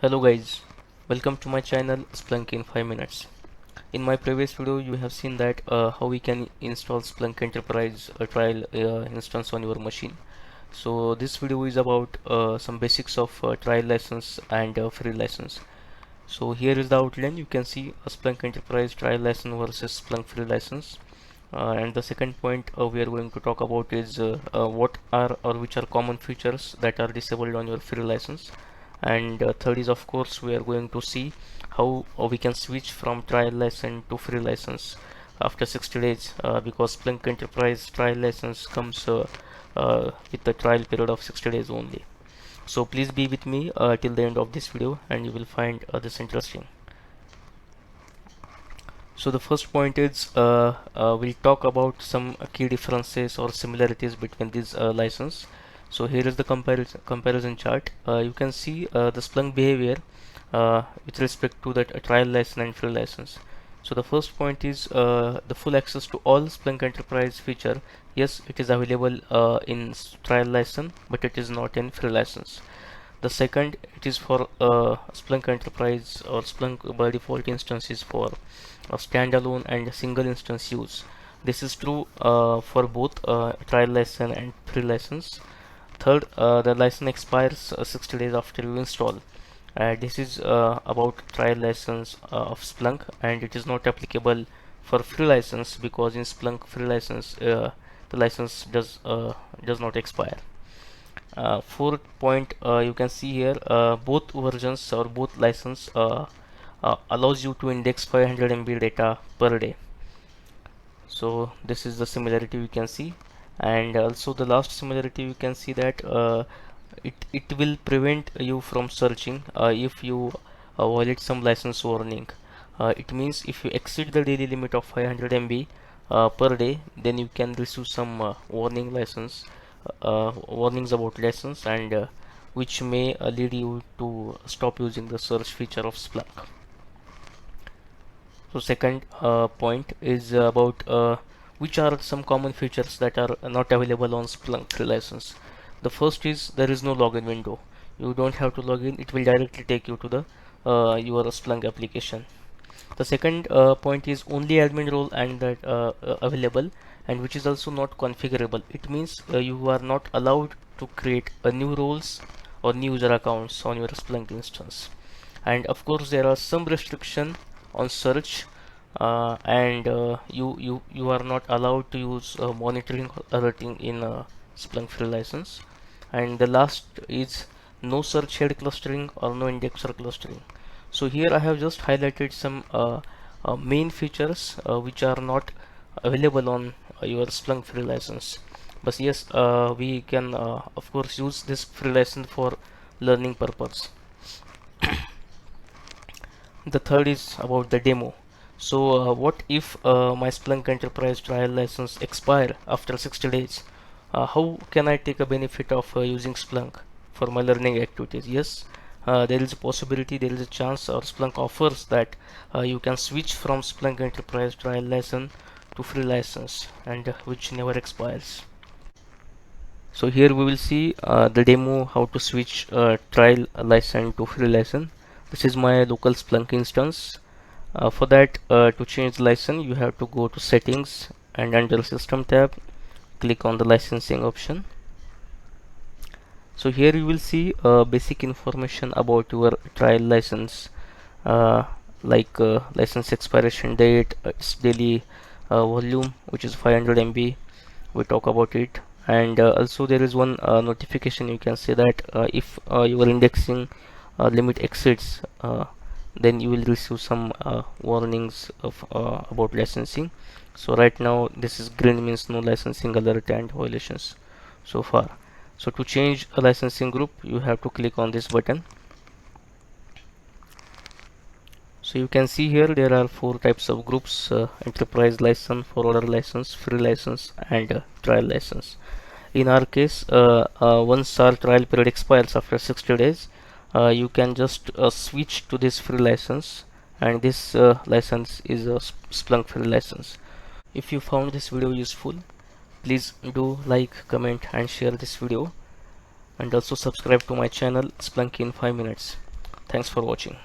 Hello guys, welcome to my channel Splunk in 5 minutes. In my previous video you have seen that how we can install Splunk Enterprise trial instance on your machine. So this video is about some basics of trial license and free license. So here is the outline. You can see a Splunk Enterprise trial license versus Splunk free license. And the second point we are going to talk about is what are or which are common features that are disabled on your free license. And third is, of course, we are going to see how we can switch from trial license to free license after 60 days because Splunk Enterprise trial license comes with the trial period of 60 days only. So please be with me till the end of this video and you will find this interesting. So the first point is we'll talk about some key differences or similarities between these license. So here is the comparison chart. You can see the Splunk behavior with respect to that trial license and free license. So the first point is the full access to all Splunk Enterprise feature. Yes, it is available in trial license, but it is not in free license. The second, it is for Splunk Enterprise or Splunk by default instances for standalone and single instance use. This is true for both trial license and free license. Third, the license expires 60 days after you install. This is about trial license of Splunk, and it is not applicable for free license because in Splunk free license the license does not expire. Fourth point, you can see here both versions or both license allows you to index 500 MB data per day. So this is the similarity we can see, and also the last similarity you can see that it will prevent you from searching if you violate some license warning. It means if you exceed the daily limit of 500 MB per day, then you can receive some warnings about license, and which may lead you to stop using the search feature of Splunk. So second point is about which are some common features that are not available on Splunk free license. The first is there is no login window. You don't have to log in; it will directly take you to the your Splunk application. The second point is only admin role and that available, and which is also not configurable. It means you are not allowed to create a new roles or new user accounts on your Splunk instance. And of course, there are some restriction on search, and you are not allowed to use monitoring or alerting in Splunk free license. And the last is no search head clustering or no indexer clustering. So here I have just highlighted some main features which are not available on your Splunk free license. But yes, we can of course use this free license for learning purpose. The third is about the demo. So what if my Splunk Enterprise trial license expire after 60 days? How can I take a benefit of using Splunk for my learning activities? Yes, there is a possibility, there is a chance, or Splunk offers that you can switch from Splunk Enterprise trial license to free license, and which never expires. So here we will see the demo how to switch trial license to free license. This is my local Splunk instance. For that, to change license, you have to go to settings and under system tab, click on the licensing option. So here you will see basic information about your trial license, like license expiration date, its daily volume, which is 500 MB. We talk about it, and also there is one notification. You can say that if your indexing limit exceeds, then you will receive some warnings of about licensing. So right now this is green, means no licensing alert and violations so far. So to change a licensing group, you have to click on this button. So you can see here there are four types of groups: enterprise license, forwarder license, free license, and trial license. In our case, once our trial period expires after 60 days, you can just switch to this free license, and this license is a Splunk free license. If you found this video useful, please do like, comment, and share this video, and also subscribe to my channel Splunk in 5 minutes. Thanks for watching.